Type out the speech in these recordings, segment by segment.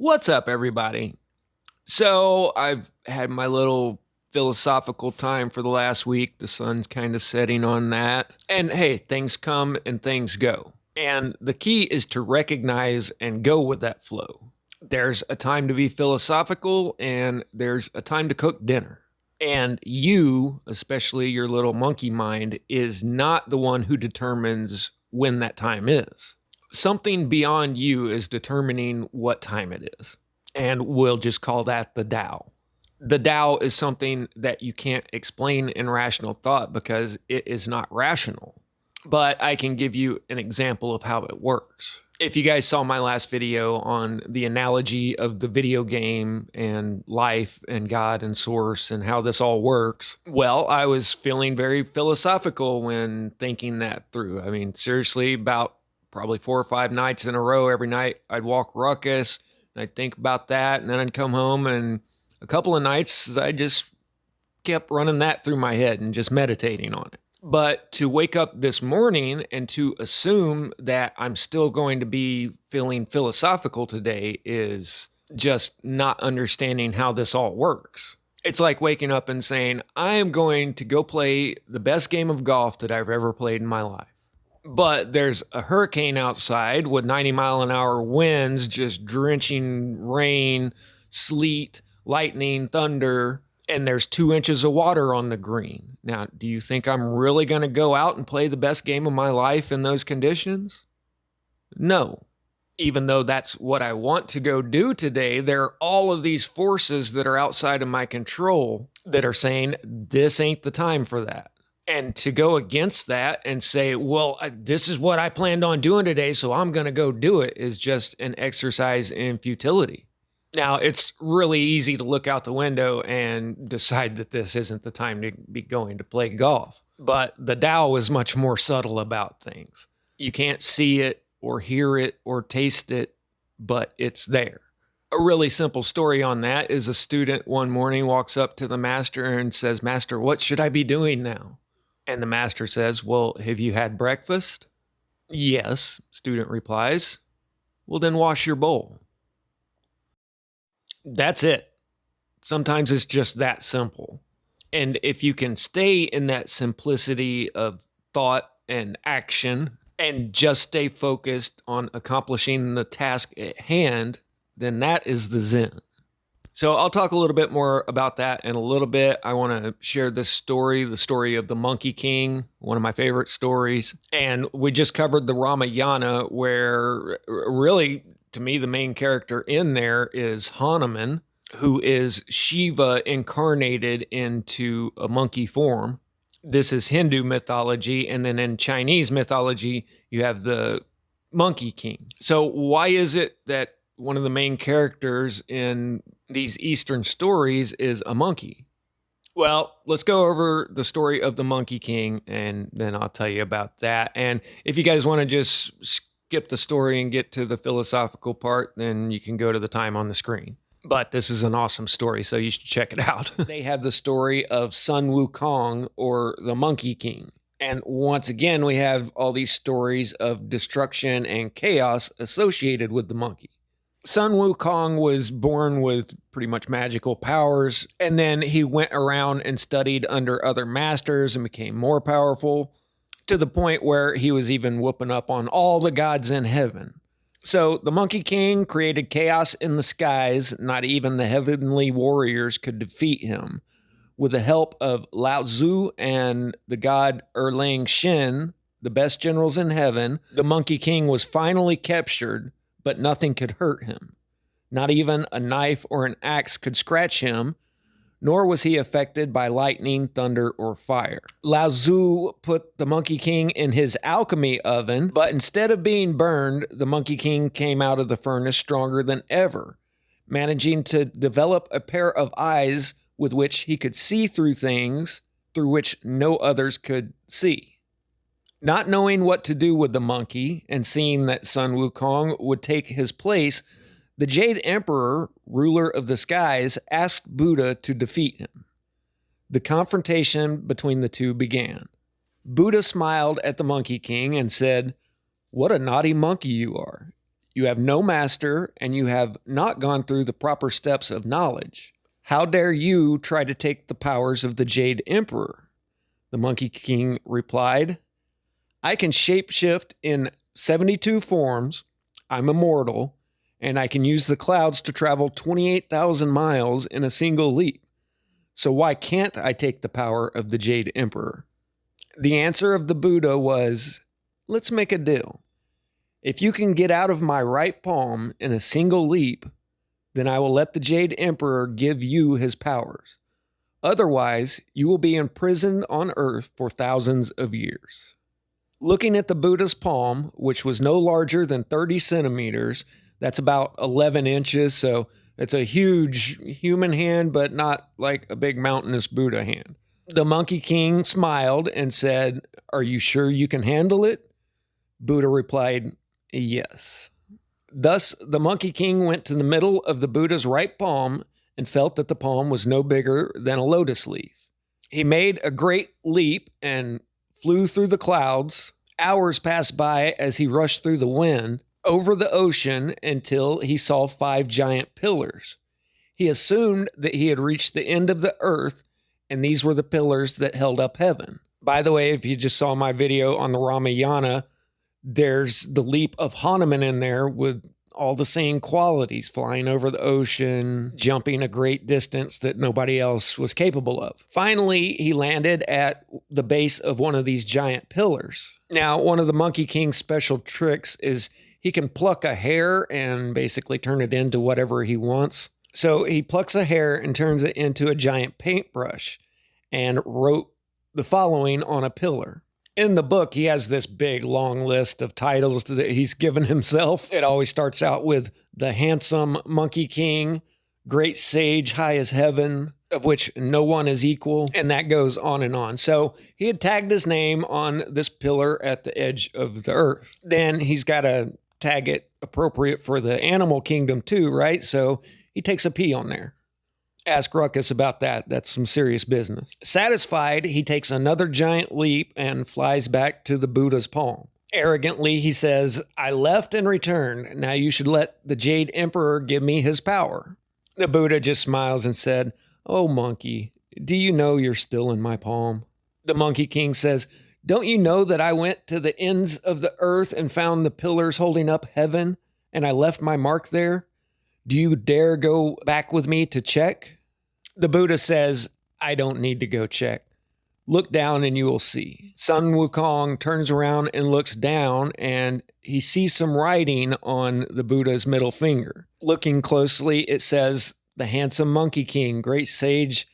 What's up, everybody? So, I've had my little philosophical time for the last week. The sun's kind of setting on that. And hey, things come and things go. And the key is to recognize and go with that flow. There's a time to be philosophical, and there's a time to cook dinner. And you, especially your little monkey mind, is not the one who determines when that time is. Something beyond you is determining what time it is. And we'll just call that the Tao. The Tao is something that you can't explain in rational thought because it is not rational. But I can give you an example of how it works. If you guys saw my last video on the analogy of the video game and life and God and source and how this all works, well, I was feeling very philosophical when thinking that through. I mean, seriously, about probably 4 or 5 nights in a row, every night I'd walk ruckus and I'd think about that. And then I'd come home, and a couple of nights I just kept running that through my head and just meditating on it. But to wake up this morning and to assume that I'm still going to be feeling philosophical today is just not understanding how this all works. It's like waking up and saying, I am going to go play the best game of golf that I've ever played in my life. But there's a hurricane outside with 90-mile-an-hour winds, just drenching rain, sleet, lightning, thunder, and there's 2 inches of water on the green. Now, do you think I'm really going to go out and play the best game of my life in those conditions? No. Even though that's what I want to go do today, there are all of these forces that are outside of my control that are saying, this ain't the time for that. And to go against that and say, well, this is what I planned on doing today, so I'm going to go do it, is just an exercise in futility. Now, it's really easy to look out the window and decide that this isn't the time to be going to play golf. But the Tao is much more subtle about things. You can't see it or hear it or taste it, but it's there. A really simple story on that is a student one morning walks up to the master and says, Master, what should I be doing now? And the master says, well, have you had breakfast? Yes, student replies. Well, then wash your bowl. That's it. Sometimes it's just that simple. And if you can stay in that simplicity of thought and action and just stay focused on accomplishing the task at hand, then that is the Zen. So I'll talk a little bit more about that in a little bit. I want to share this story, the story of the Monkey King, one of my favorite stories. And we just covered the Ramayana, where really, to me, the main character in there is Hanuman, who is Shiva incarnated into a monkey form. This is Hindu mythology. And then in Chinese mythology, you have the Monkey King. So why is it that one of the main characters in these Eastern stories is a monkey? Well, let's go over the story of the Monkey King, and then I'll tell you about that. And if you guys want to just skip the story and get to the philosophical part, then you can go to the time on the screen. But this is an awesome story, so you should check it out. They have the story of Sun Wukong, or the Monkey King. And once again, we have all these stories of destruction and chaos associated with the monkey. Sun Wukong was born with pretty much magical powers, and then he went around and studied under other masters and became more powerful, to the point where he was even whooping up on all the gods in heaven. So the Monkey King created chaos in the skies. Not even the heavenly warriors could defeat him. With the help of Lao Tzu and the god Erlang Shen, the best generals in heaven, the Monkey King was finally captured, but nothing could hurt him. Not even a knife or an axe could scratch him, nor was he affected by lightning, thunder, or fire. Lao Tzu put the Monkey King in his alchemy oven, but instead of being burned, the Monkey King came out of the furnace stronger than ever, managing to develop a pair of eyes with which he could see through things through which no others could see. Not knowing what to do with the monkey and seeing that Sun Wukong would take his place, the Jade Emperor, ruler of the skies, asked Buddha to defeat him. The confrontation between the two began. Buddha smiled at the Monkey King and said, "What a naughty monkey you are. You have no master, and you have not gone through the proper steps of knowledge. How dare you try to take the powers of the Jade Emperor? The Monkey King replied, I can shapeshift in 72 forms. I'm immortal, and I can use the clouds to travel 28,000 miles in a single leap. So why can't I take the power of the Jade Emperor? The answer of the Buddha was, let's make a deal. If you can get out of my right palm in a single leap, then I will let the Jade Emperor give you his powers. Otherwise, you will be imprisoned on earth for thousands of years. Looking at the Buddha's palm, which was no larger than 30 centimeters, that's about 11 inches, so it's a huge human hand, but not like a big mountainous Buddha hand. The Monkey King smiled and said, Are you sure you can handle it? Buddha replied, Yes. Thus, the Monkey King went to the middle of the Buddha's right palm and felt that the palm was no bigger than a lotus leaf. He made a great leap and flew through the clouds. Hours passed by as he rushed through the wind over the ocean until he saw 5 giant pillars. He assumed that he had reached the end of the earth, and these were the pillars that held up heaven. By the way, if you just saw my video on the Ramayana, there's the leap of Hanuman in there with all the same qualities, flying over the ocean, jumping a great distance that nobody else was capable of. Finally, he landed at the base of one of these giant pillars. Now, one of the Monkey King's special tricks is he can pluck a hair and basically turn it into whatever he wants. So he plucks a hair and turns it into a giant paintbrush and wrote the following on a pillar. In the book, he has this big, long list of titles that he's given himself. It always starts out with the handsome Monkey King, great sage, high as heaven, of which no one is equal, and that goes on and on. So he had tagged his name on this pillar at the edge of the earth. Then he's got to tag it appropriate for the animal kingdom too, right? So he takes a P on there. Ask Ruckus about that. That's some serious business. Satisfied, he takes another giant leap and flies back to the Buddha's palm. Arrogantly, he says, I left and returned. Now you should let the Jade Emperor give me his power. The Buddha just smiles and said, Oh, monkey, do you know you're still in my palm? The Monkey King says, Don't you know that I went to the ends of the earth and found the pillars holding up heaven, and I left my mark there? Do you dare go back with me to check? The Buddha says, I don't need to go check. Look down and you will see. Sun Wukong turns around and looks down, and he sees some writing on the Buddha's middle finger. Looking closely, it says, the handsome Monkey King, great sage,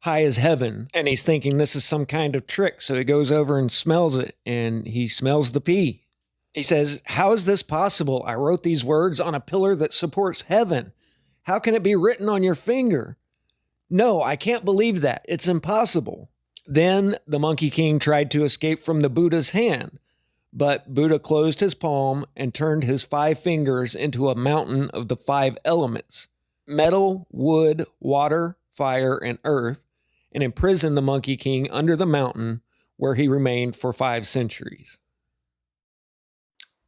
high as heaven. And he's thinking this is some kind of trick, so he goes over and smells it, and he smells the P. He says, how is this possible? I wrote these words on a pillar that supports heaven. How can it be written on your finger? No, I can't believe that. It's impossible. Then the Monkey King tried to escape from the Buddha's hand, but Buddha closed his palm and turned his 5 fingers into a mountain of the 5 elements: metal, wood, water, fire, and earth, and imprisoned the Monkey King under the mountain, where he remained for 5 centuries.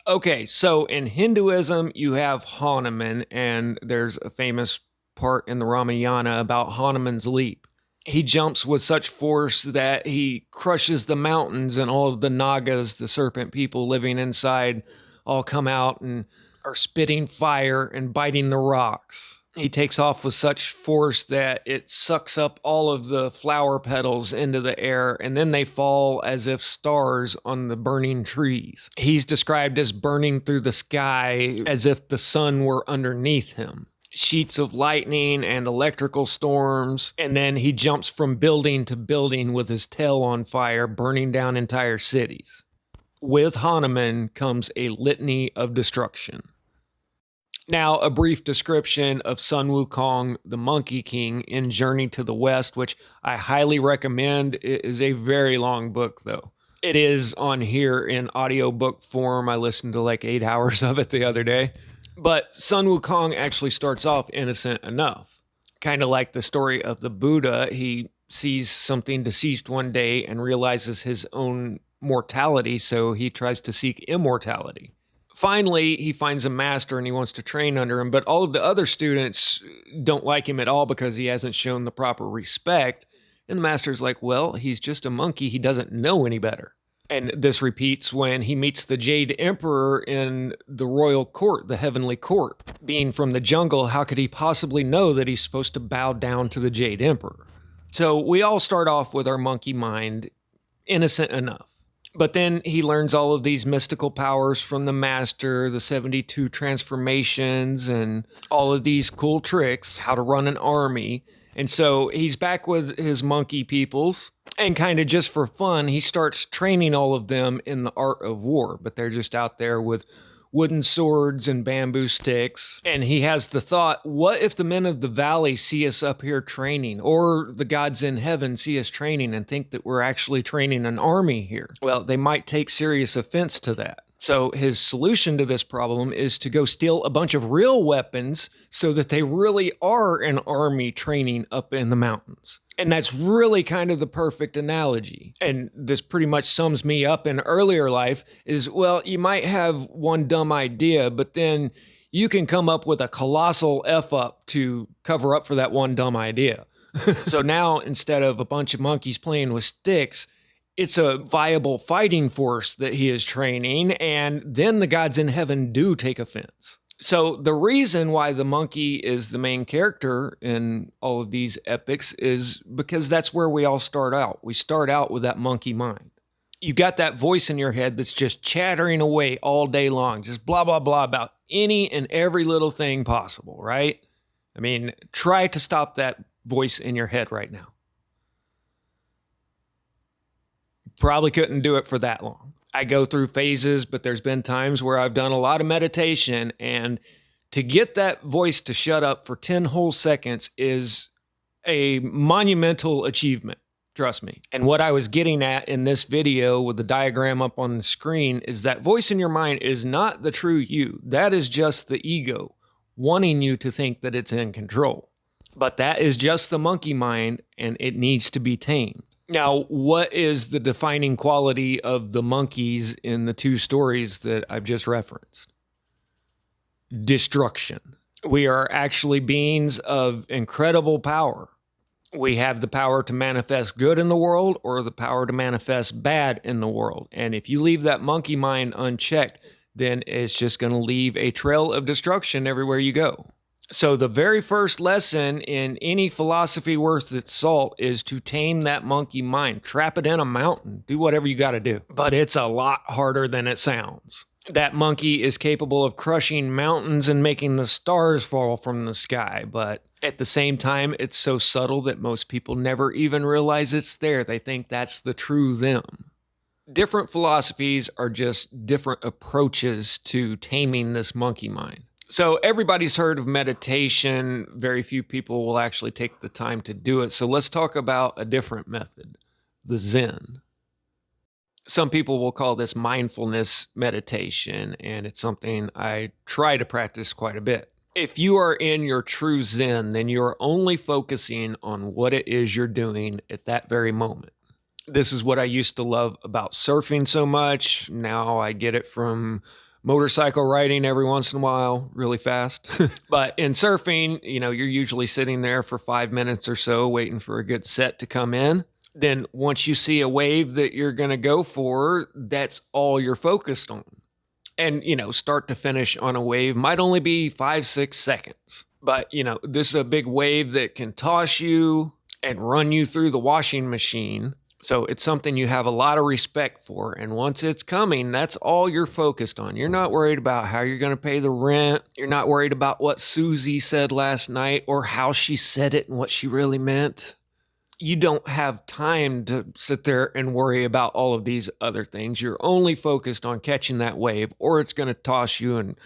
Okay, so in Hinduism, you have Hanuman, and there's a famous part in the Ramayana about Hanuman's leap. He jumps with such force that he crushes the mountains, and all of the Nagas, the serpent people living inside, all come out and are spitting fire and biting the rocks. He takes off with such force that it sucks up all of the flower petals into the air, and then they fall as if stars on the burning trees. He's described as burning through the sky as if the sun were underneath him. Sheets of lightning and electrical storms, and then he jumps from building to building with his tail on fire, burning down entire cities. With Hanuman comes a litany of destruction. Now, a brief description of Sun Wukong, the Monkey King, in Journey to the West, which I highly recommend. It is a very long book, though. It is on here in audiobook form. I listened to like 8 hours of it the other day. But Sun Wukong actually starts off innocent enough. Kind of like the story of the Buddha. He sees something deceased one day and realizes his own mortality, so he tries to seek immortality. Finally, he finds a master and he wants to train under him, but all of the other students don't like him at all because he hasn't shown the proper respect. And the master's like, well, he's just a monkey. He doesn't know any better. And this repeats when he meets the Jade Emperor in the royal court, the heavenly court. Being from the jungle, how could he possibly know that he's supposed to bow down to the Jade Emperor? So we all start off with our monkey mind, innocent enough. But then he learns all of these mystical powers from the master, the 72 transformations, and all of these cool tricks, how to run an army. And so he's back with his monkey peoples, and kind of just for fun, he starts training all of them in the art of war, but they're just out there with wooden swords and bamboo sticks. And he has the thought, what if the men of the valley see us up here training, or the gods in heaven see us training and think that we're actually training an army here? Well, they might take serious offense to that. So his solution to this problem is to go steal a bunch of real weapons so that they really are an army training up in the mountains. And that's really kind of the perfect analogy. And this pretty much sums me up in earlier life is, well, you might have one dumb idea, but then you can come up with a colossal F up to cover up for that one dumb idea. So now, instead of a bunch of monkeys playing with sticks, it's a viable fighting force that he is training, and then the gods in heaven do take offense. So the reason why the monkey is the main character in all of these epics is because that's where we all start out. We start out with that monkey mind. You got that voice in your head that's just chattering away all day long, just blah, blah, blah about any and every little thing possible, right? I mean, try to stop that voice in your head right now. Probably couldn't do it for that long. I go through phases, but there's been times where I've done a lot of meditation, and to get that voice to shut up for 10 whole seconds is a monumental achievement. Trust me. And what I was getting at in this video with the diagram up on the screen is that voice in your mind is not the true you. That is just the ego wanting you to think that it's in control. But that is just the monkey mind, and it needs to be tamed. Now, what is the defining quality of the monkeys in the two stories that I've just referenced? Destruction. We are actually beings of incredible power. We have the power to manifest good in the world or the power to manifest bad in the world. And if you leave that monkey mind unchecked, then it's just going to leave a trail of destruction everywhere you go. So the very first lesson in any philosophy worth its salt is to tame that monkey mind. Trap it in a mountain. Do whatever you got to do. But it's a lot harder than it sounds. That monkey is capable of crushing mountains and making the stars fall from the sky. But at the same time, it's so subtle that most people never even realize it's there. They think that's the true them. Different philosophies are just different approaches to taming this monkey mind. So everybody's heard of meditation. Very few people will actually take the time to do it. So let's talk about a different method, the Zen. Some people will call this mindfulness meditation, and it's something I try to practice quite a bit. If you are in your true Zen, then you're only focusing on what it is you're doing at that very moment. This is what I used to love about surfing so much. Now I get it from motorcycle riding every once in a while, really fast. But in surfing, you're usually sitting there for 5 minutes or so waiting for a good set to come in. Then once you see a wave that you're going to go for, that's all you're focused on. And, start to finish on a wave might only be 5-6 seconds. But, this is a big wave that can toss you and run you through the washing machine. So it's something you have a lot of respect for. And once it's coming, that's all you're focused on. You're not worried about how you're going to pay the rent. You're not worried about what Susie said last night or how she said it and what she really meant. You don't have time to sit there and worry about all of these other things. You're only focused on catching that wave, or it's going to toss you and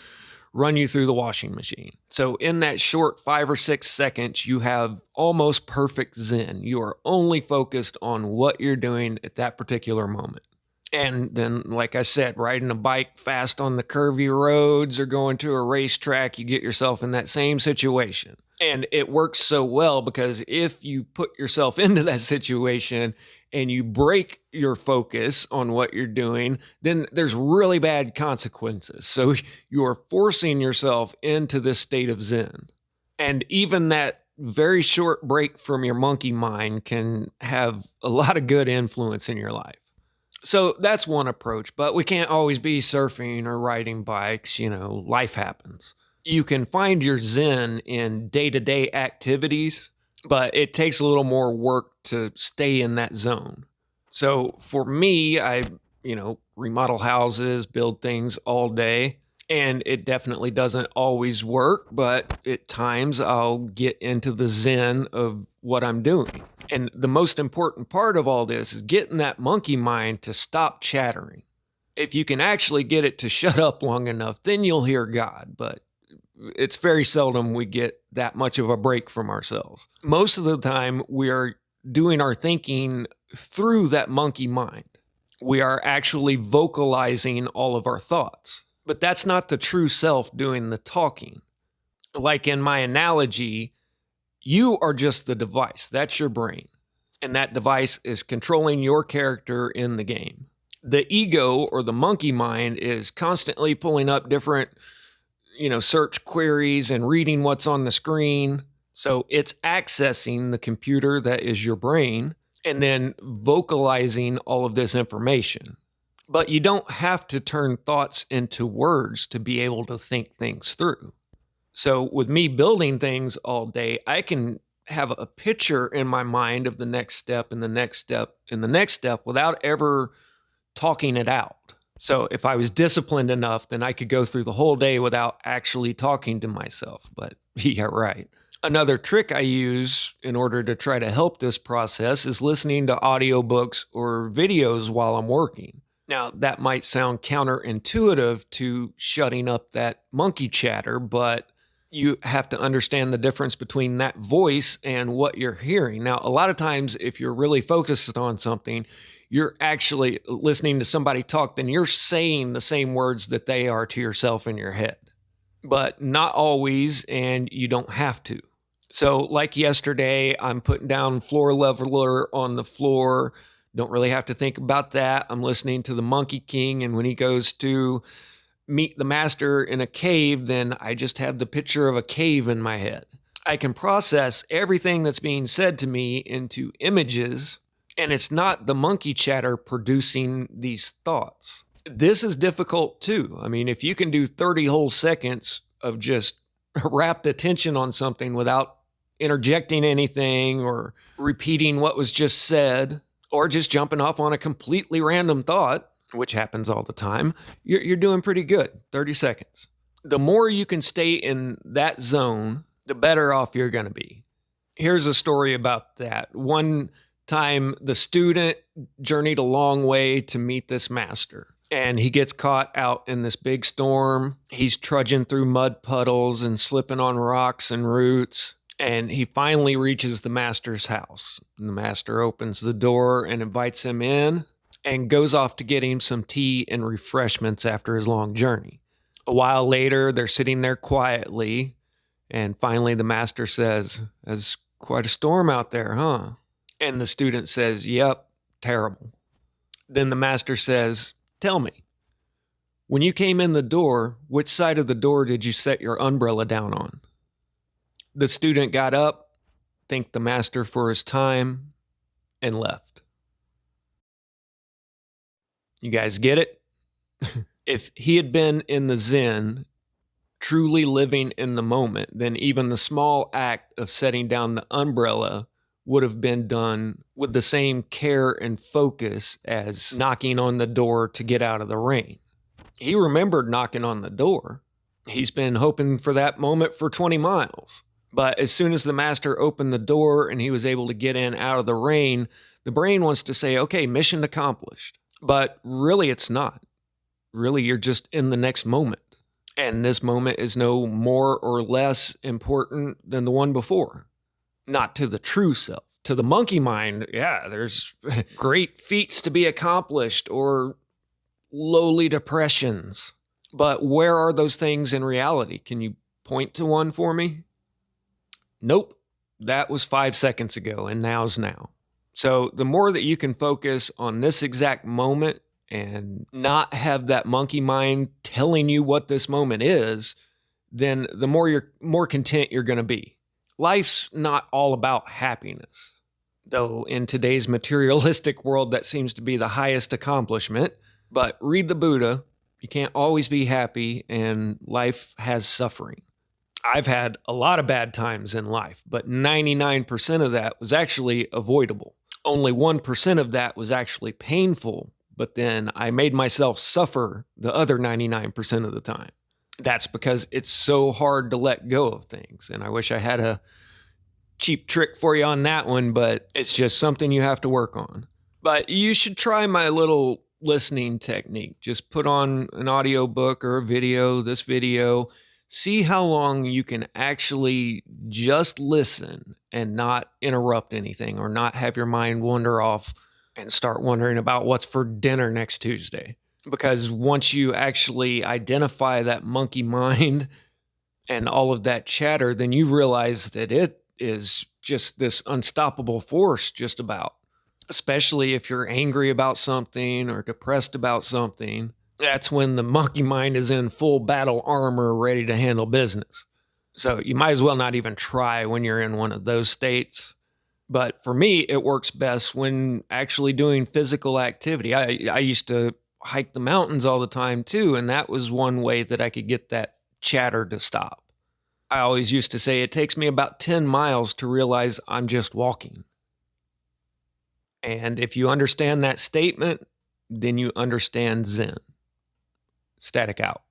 run you through the washing machine. So in that short 5 or 6 seconds, you have almost perfect Zen. You are only focused on what you're doing at that particular moment. And then, like I said, riding a bike fast on the curvy roads or going to a racetrack, you get yourself in that same situation. And it works so well because if you put yourself into that situation and you break your focus on what you're doing, then there's really bad consequences. So you are forcing yourself into this state of Zen. And even that very short break from your monkey mind can have a lot of good influence in your life. So that's one approach, but we can't always be surfing or riding bikes. Life happens. You can find your Zen in day-to-day activities, but it takes a little more work to stay in that zone. So for me, I, remodel houses, build things all day, and it definitely doesn't always work, but at times I'll get into the Zen of what I'm doing. And the most important part of all this is getting that monkey mind to stop chattering. If you can actually get it to shut up long enough, then you'll hear God, but it's very seldom we get that much of a break from ourselves. Most of the time, we are doing our thinking through that monkey mind. We are actually vocalizing all of our thoughts. But that's not the true self doing the talking. Like in my analogy, you are just the device. That's your brain. And that device is controlling your character in the game. The ego or the monkey mind is constantly pulling up different search queries and reading what's on the screen. So it's accessing the computer that is your brain and then vocalizing all of this information. But you don't have to turn thoughts into words to be able to think things through. So with me building things all day, I can have a picture in my mind of the next step and the next step and the next step without ever talking it out. So if I was disciplined enough, then I could go through the whole day without actually talking to myself. But yeah, right. Another trick I use in order to try to help this process is listening to audiobooks or videos while I'm working. Now, that might sound counterintuitive to shutting up that monkey chatter, but you have to understand the difference between that voice and what you're hearing. Now, a lot of times, if you're really focused on something, you're actually listening to somebody talk, then you're saying the same words that they are to yourself in your head. But not always, and you don't have to. So like yesterday, I'm putting down floor leveler on the floor. Don't really have to think about that. I'm listening to the Monkey King, and when he goes to meet the master in a cave, then I just have the picture of a cave in my head. I can process everything that's being said to me into images, and it's not the monkey chatter producing these thoughts. This is difficult too. I mean, if you can do 30 whole seconds of just rapt attention on something without interjecting anything or repeating what was just said, or just jumping off on a completely random thought, which happens all the time, you're doing pretty good. 30 seconds. The more you can stay in that zone, the better off you're going to be. Here's a story about that. One time, the student journeyed a long way to meet this master, and he gets caught out in this big storm. He's trudging through mud puddles and slipping on rocks and roots. And he finally reaches the master's house. And the master opens the door and invites him in and goes off to get him some tea and refreshments after his long journey. A while later, they're sitting there quietly. And finally, the master says, "It's quite a storm out there, huh?" And the student says, "Yep, terrible." Then the master says, "Tell me, when you came in the door, which side of the door did you set your umbrella down on?" The student got up, thanked the master for his time, and left. You guys get it? If he had been in the Zen, truly living in the moment, then even the small act of setting down the umbrella would have been done with the same care and focus as knocking on the door to get out of the rain. He remembered knocking on the door. He's been hoping for that moment for 20 miles. But as soon as the master opened the door and he was able to get in out of the rain, the brain wants to say, okay, mission accomplished. But really, it's not. Really, you're just in the next moment. And this moment is no more or less important than the one before. Not to the true self. To the monkey mind, yeah, there's great feats to be accomplished or lowly depressions. But where are those things in reality? Can you point to one for me? Nope, that was 5 seconds ago, and now's now. So the more that you can focus on this exact moment and not have that monkey mind telling you what this moment is, then the more content you're going to be. Life's not all about happiness. Though in today's materialistic world, that seems to be the highest accomplishment. But read the Buddha, you can't always be happy, and life has suffering. I've had a lot of bad times in life, but 99% of that was actually avoidable. Only 1% of that was actually painful, but then I made myself suffer the other 99% of the time. That's because it's so hard to let go of things. And I wish I had a cheap trick for you on that one, but it's just something you have to work on. But you should try my little listening technique. Just put on an audiobook or a video, this video, see how long you can actually just listen and not interrupt anything or not have your mind wander off and start wondering about what's for dinner next Tuesday. Because once you actually identify that monkey mind and all of that chatter, then you realize that it is just this unstoppable force, just about. Especially if you're angry about something or depressed about something. That's when the monkey mind is in full battle armor, ready to handle business. So you might as well not even try when you're in one of those states. But for me, it works best when actually doing physical activity. I used to hike the mountains all the time too, and that was one way that I could get that chatter to stop. I always used to say it takes me about 10 miles to realize I'm just walking. And if you understand that statement, then you understand Zen. Static out.